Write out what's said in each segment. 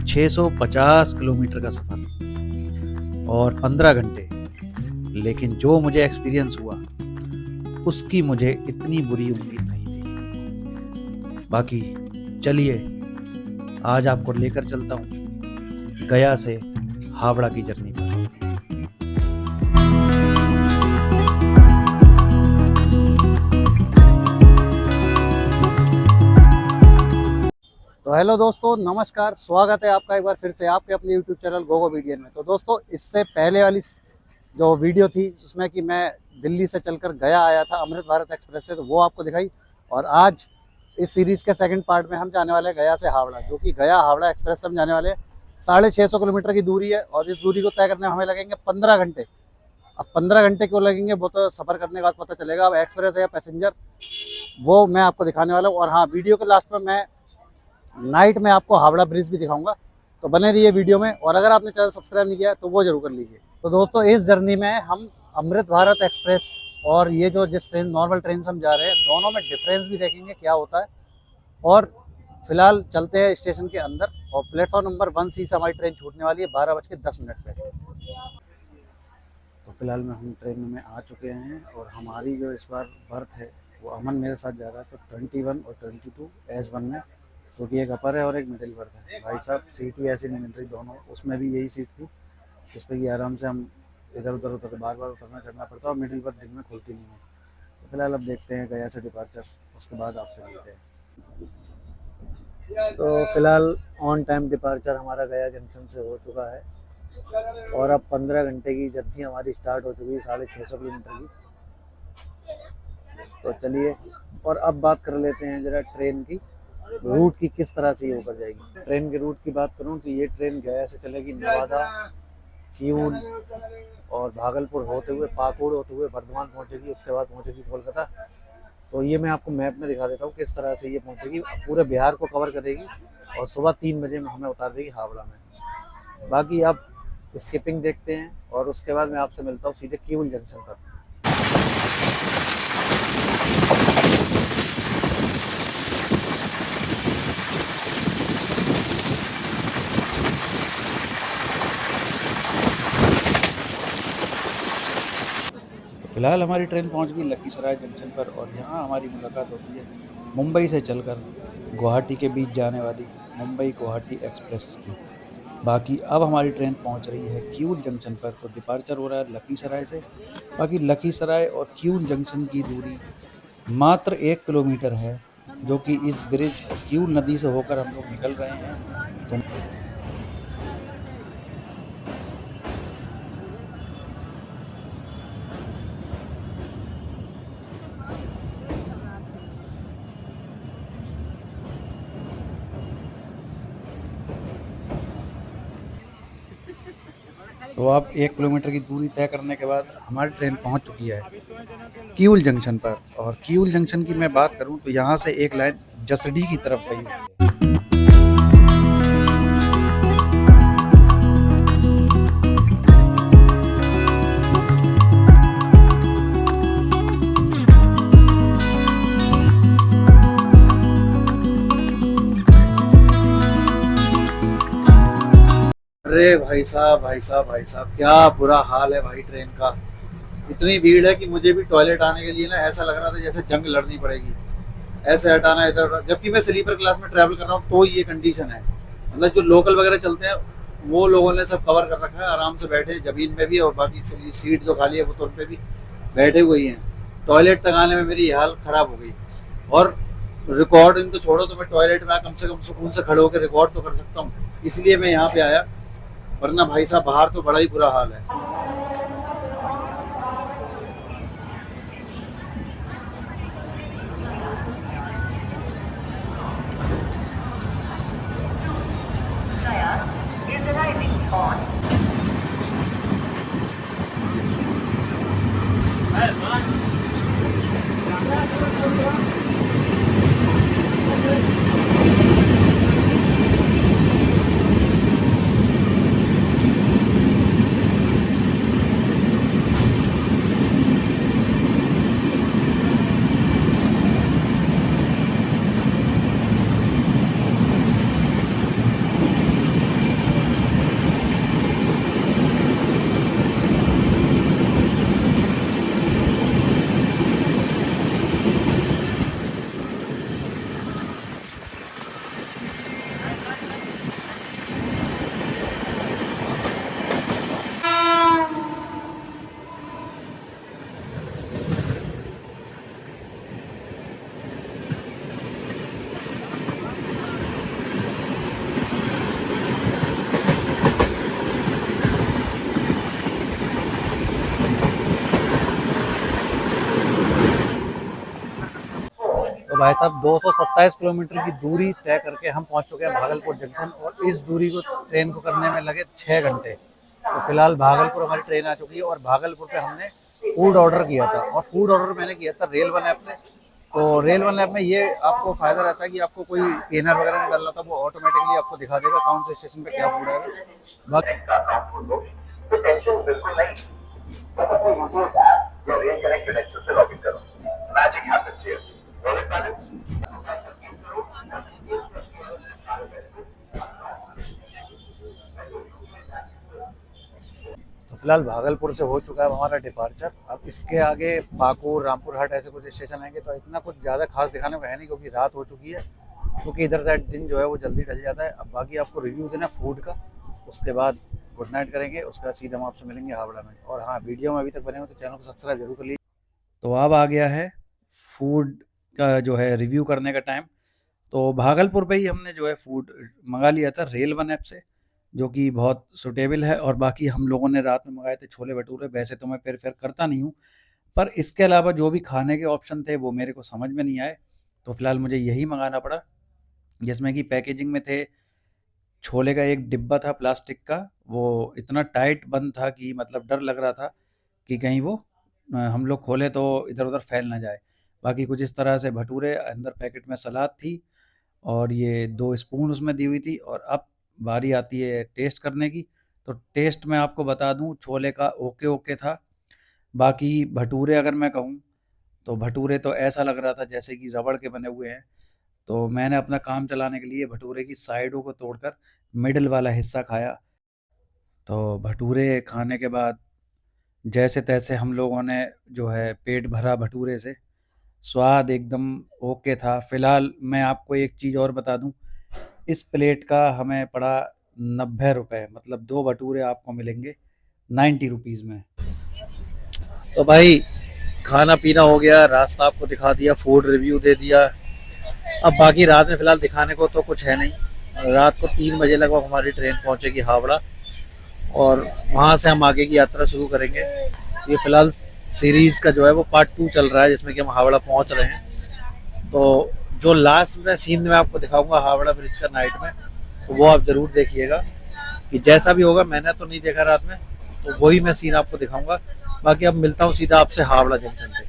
650 kilometre का सफ़र और 15 घंटे। लेकिन जो मुझे एक्सपीरियंस हुआ उसकी मुझे इतनी बुरी उम्मीद नहीं थी। बाकी चलिए आज आपको लेकर चलता हूँ गया से हावड़ा की जर्नी पर। तो हेलो दोस्तों, नमस्कार, स्वागत है आपका एक बार फिर से आपके अपने यूट्यूब चैनल गोगो वीडियन में। तो दोस्तों, इससे पहले वाली जो वीडियो थी जिसमें कि मैं दिल्ली से चलकर गया आया था अमृत भारत एक्सप्रेस से, तो वो आपको दिखाई। और आज इस सीरीज़ के सेकंड पार्ट में हम जाने वाले हैं गया से हावड़ा, जो कि गया हावड़ा एक्सप्रेस से हम जाने वाले हैं। 650 किलोमीटर की दूरी है और इस दूरी को तय करने में हमें लगेंगे 15 घंटे। अब 15 घंटे क्यों लगेंगे वो तो सफ़र करने के बाद पता चलेगा। अब एक्सप्रेस है या पैसेंजर वो मैं आपको दिखाने वाला हूँ। और हाँ, वीडियो के लास्ट में मैं नाइट में आपको हावड़ा ब्रिज भी दिखाऊंगा, तो बने रहिए वीडियो में। और अगर आपने चैनल सब्सक्राइब नहीं किया है तो वो जरूर कर लीजिए। तो दोस्तों, इस जर्नी में हम अमृत भारत एक्सप्रेस और ये जो जिस ट्रेन नॉर्मल ट्रेन से हम जा रहे हैं, दोनों में डिफरेंस भी देखेंगे क्या होता है। और फिलहाल चलते हैं स्टेशन के अंदर और प्लेटफॉर्म नंबर 1C से हमारी ट्रेन छूटने वाली है 12:10 पे। तो फिलहाल में हम ट्रेन में आ चुके हैं और हमारी जो इस बार बर्थ है वो अमन मेरे साथ जा रहा है। तो 21 और 22 S1 में, क्योंकि एक अपर है और एक मिडिल बर्थ है। भाई साहब, सीट ही ऐसी नहीं मिल रही दोनों। उसमें भी यही सीट थी जिस पर कि आराम से हम इधर उधर उतर बार बार उतरना चढ़ना पड़ता है और मिडिल बर्थ दिन में खुलती नहीं है। तो फिलहाल अब देखते हैं गया से डिपार्चर, उसके बाद आपसे मिलते हैं। तो फिलहाल ऑन टाइम डिपार्चर हमारा गया जंक्शन से हो चुका है और अब 15 घंटे की जर्नी हमारी स्टार्ट हो चुकी है 650 किलोमीटर की। तो चलिए, और अब बात कर लेते हैं जरा ट्रेन की रूट की, किस तरह से ये ऊपर जाएगी। ट्रेन के रूट की बात करूं तो ये ट्रेन गया से चलेगी नवादा, किऊल और भागलपुर होते हुए, पाकुड़ होते हुए बर्धमान पहुंचेगी, उसके बाद पहुंचेगी कोलकाता। तो ये मैं आपको मैप में दिखा देता हूँ किस तरह से ये पहुंचेगी। पूरे बिहार को कवर करेगी और सुबह 3 बजे में हमें उतार देगी हावड़ा में। बाकी अब स्किपिंग देखते हैं और उसके बाद मैं आपसे मिलता हूँ सीधे किऊल जंक्शन पर। फिलहाल हमारी ट्रेन पहुंच गई लखीसराय जंक्शन पर और यहाँ हमारी मुलाकात होती है मुंबई से चलकर गुवाहाटी के बीच जाने वाली मुंबई गुवाहाटी एक्सप्रेस की। बाकी अब हमारी ट्रेन पहुंच रही है किऊल जंक्शन पर, तो डिपार्चर हो रहा है लखीसराय से। बाकी लखीसराय और किऊल जंक्शन की दूरी मात्र 1 किलोमीटर है, जो कि इस ब्रिज किऊल नदी से होकर हम लोग निकल रहे हैं। तो अब 1 किलोमीटर की दूरी तय करने के बाद हमारी ट्रेन पहुंच चुकी है किऊल जंक्शन पर। और किऊल जंक्शन की मैं बात करूं तो यहाँ से एक लाइन जसडी की तरफ गई हुई है। अरे भाई साहब, भाई साहब, भाई साहब, क्या बुरा हाल है भाई ट्रेन का। इतनी भीड़ है कि मुझे भी टॉयलेट आने के लिए ना ऐसा लग रहा था जैसे जंग लड़नी पड़ेगी। ऐसे हटाना इधर, जबकि मैं स्लीपर क्लास में ट्रैवल कर रहा हूँ तो ये कंडीशन है। मतलब जो लोकल वगैरह चलते हैं वो लोगों ने सब कवर कर रखा है, आराम से बैठे जमीन में भी, और बाकी सीट जो खाली है वो तो उन पे भी बैठे हुए ही हैं। टॉयलेट तक आने में मेरी हाल खराब हो गई। और रिकॉर्डिंग तो छोड़ो, तो मैं टॉयलेट में कम से कम सुकून से खड़े होकर रिकॉर्ड तो कर सकता हूँ, इसलिए मैं यहाँ पे आया। वरना भाई साहब बाहर तो बड़ा ही बुरा हाल है। is arriving on भाई साहब 227 किलोमीटर की दूरी तय करके हम पहुंच चुके हैं भागलपुर जंक्शन, और इस दूरी को ट्रेन को करने में लगे 6 घंटे। तो फिलहाल भागलपुर हमारी ट्रेन आ चुकी है, और भागलपुर पे हमने फूड ऑर्डर किया था, और फूड ऑर्डर मैंने किया था रेल वन ऐप से। तो रेल वन ऐप में ये आपको फ़ायदा रहता है कि आपको कोई स्कैनर वगैरह नहीं डालना था, वो ऑटोमेटिकली आपको दिखा देगा कौन से स्टेशन पे क्या फूड आएगा। बाकी तो टेंशन बिल्कुल नहीं, बस वो यूट्यूब ऐप या रेल कनेक्टेड एक्सेस से लॉगिन करो। Magic happens here. Wallet balance तो फिलहाल भागलपुर से हो चुका है हमारा डिपार्चर। अब इसके आगे पाकुड़, रामपुर हाट ऐसे कुछ स्टेशन आएंगे, तो इतना कुछ ज़्यादा खास दिखाने को है नहीं, क्योंकि रात हो चुकी है, क्योंकि इधर साइड दिन जो है वो जल्दी ढल जाता है। अब बाकी आपको रिव्यू देना फूड का, उसके बाद गुड नाइट करेंगे, उसके बाद सीधा हम आपसे मिलेंगे हावड़ा में। और हाँ, वीडियो में अभी तक बने हो तो चैनल को सब्सक्राइब जरूर कर लीजिए। तो अब आ गया है फूड का जो है रिव्यू करने का टाइम। तो भागलपुर पे ही हमने जो है फूड मंगा लिया था रेल वन ऐप से, जो कि बहुत सुटेबल है। और बाकी हम लोगों ने रात में मंगाए थे छोले भटूरे। वैसे तो मैं प्रेफर करता नहीं हूँ, पर इसके अलावा जो भी खाने के ऑप्शन थे वो मेरे को समझ में नहीं आए, तो फिलहाल मुझे यही मंगाना पड़ा। जिसमें कि पैकेजिंग में थे छोले का एक डिब्बा था प्लास्टिक का, वो इतना टाइट बंद था कि मतलब डर लग रहा था कि कहीं वो हम लोग खोले तो इधर उधर फैल ना जाए। बाकी कुछ इस तरह से भटूरे, अंदर पैकेट में सलाद थी, और ये 2 स्पून उसमें दी हुई थी। और अब बारी आती है टेस्ट करने की। तो टेस्ट मैं आपको बता दूं, छोले का ओके ओके था। बाकी भटूरे अगर मैं कहूँ, तो भटूरे तो ऐसा लग रहा था जैसे कि रबड़ के बने हुए हैं। तो मैंने अपना काम चलाने के लिए भटूरे की साइडों को तोड़कर मिडल वाला हिस्सा खाया। तो भटूरे खाने के बाद जैसे तैसे हम लोगों ने जो है पेट भरा भटूरे से। स्वाद एकदम ओके था। फ़िलहाल मैं आपको एक चीज़ और बता दूं, इस प्लेट का हमें पड़ा 90 रुपये, मतलब 2 भटूरे आपको मिलेंगे 90 रुपीज़ में। तो भाई खाना पीना हो गया, रास्ता आपको दिखा दिया, फूड रिव्यू दे दिया। अब बाकी रात में फ़िलहाल दिखाने को तो कुछ है नहीं। रात को 3 बजे लगभग हमारी ट्रेन पहुंचेगी हावड़ा, और वहाँ से हम आगे की यात्रा शुरू करेंगे। ये फ़िलहाल सीरीज़ का जो है वो पार्ट 2 चल रहा है, जिसमें कि हम हावड़ा पहुँच रहे हैं। तो जो लास्ट में सीन मैं आपको दिखाऊंगा हावड़ा ब्रिज का नाइट में, तो वो आप ज़रूर देखिएगा। कि जैसा भी होगा, मैंने तो नहीं देखा रात में, तो वही मैं सीन आपको दिखाऊंगा। बाकी अब मिलता हूँ सीधा आपसे हावड़ा जंक्शन पे।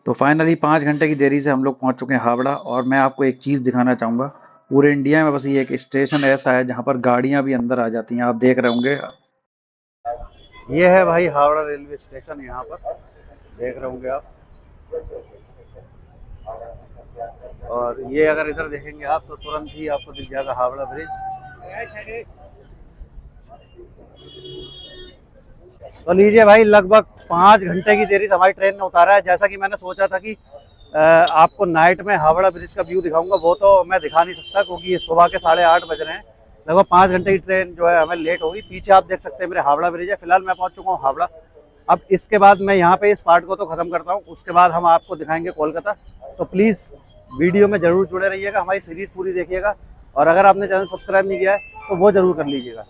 तो फाइनली 5 घंटे की देरी से हम लोग पहुंच चुके हैं हावड़ा। और मैं आपको एक चीज़ दिखाना चाहूँगा, पूरे इंडिया में बस ये एक स्टेशन ऐसा है जहाँ पर गाड़ियाँ भी अंदर आ जाती हैं। आप देख रहे होंगे, ये है भाई हावड़ा रेलवे स्टेशन। यहाँ पर देख रहे होंगे आप, और ये अगर इधर देखेंगे आप तो तुरंत ही आपको दिख जाएगा हावड़ा ब्रिज। तो लीजिए भाई, लगभग 5 घंटे की देरी से हमारी ट्रेन ने उतारा है। जैसा कि मैंने सोचा था कि आपको नाइट में हावड़ा ब्रिज का व्यू दिखाऊंगा, वो तो मैं दिखा नहीं सकता, क्योंकि ये सुबह के 8:30 बज रहे हैं। लगभग 5 घंटे की ट्रेन जो है हमें लेट होगी। पीछे आप देख सकते हैं मेरे हावड़ा ब्रिज है। फिलहाल मैं पहुंच चुका हूँ हावड़ा। अब इसके बाद मैं यहाँ पे इस पार्ट को तो ख़त्म करता हूँ, उसके बाद हम आपको दिखाएंगे कोलकाता। तो प्लीज़ वीडियो में ज़रूर जुड़े रहिएगा, हमारी सीरीज़ पूरी देखिएगा। और अगर आपने चैनल सब्सक्राइब नहीं किया है तो वो ज़रूर कर लीजिएगा।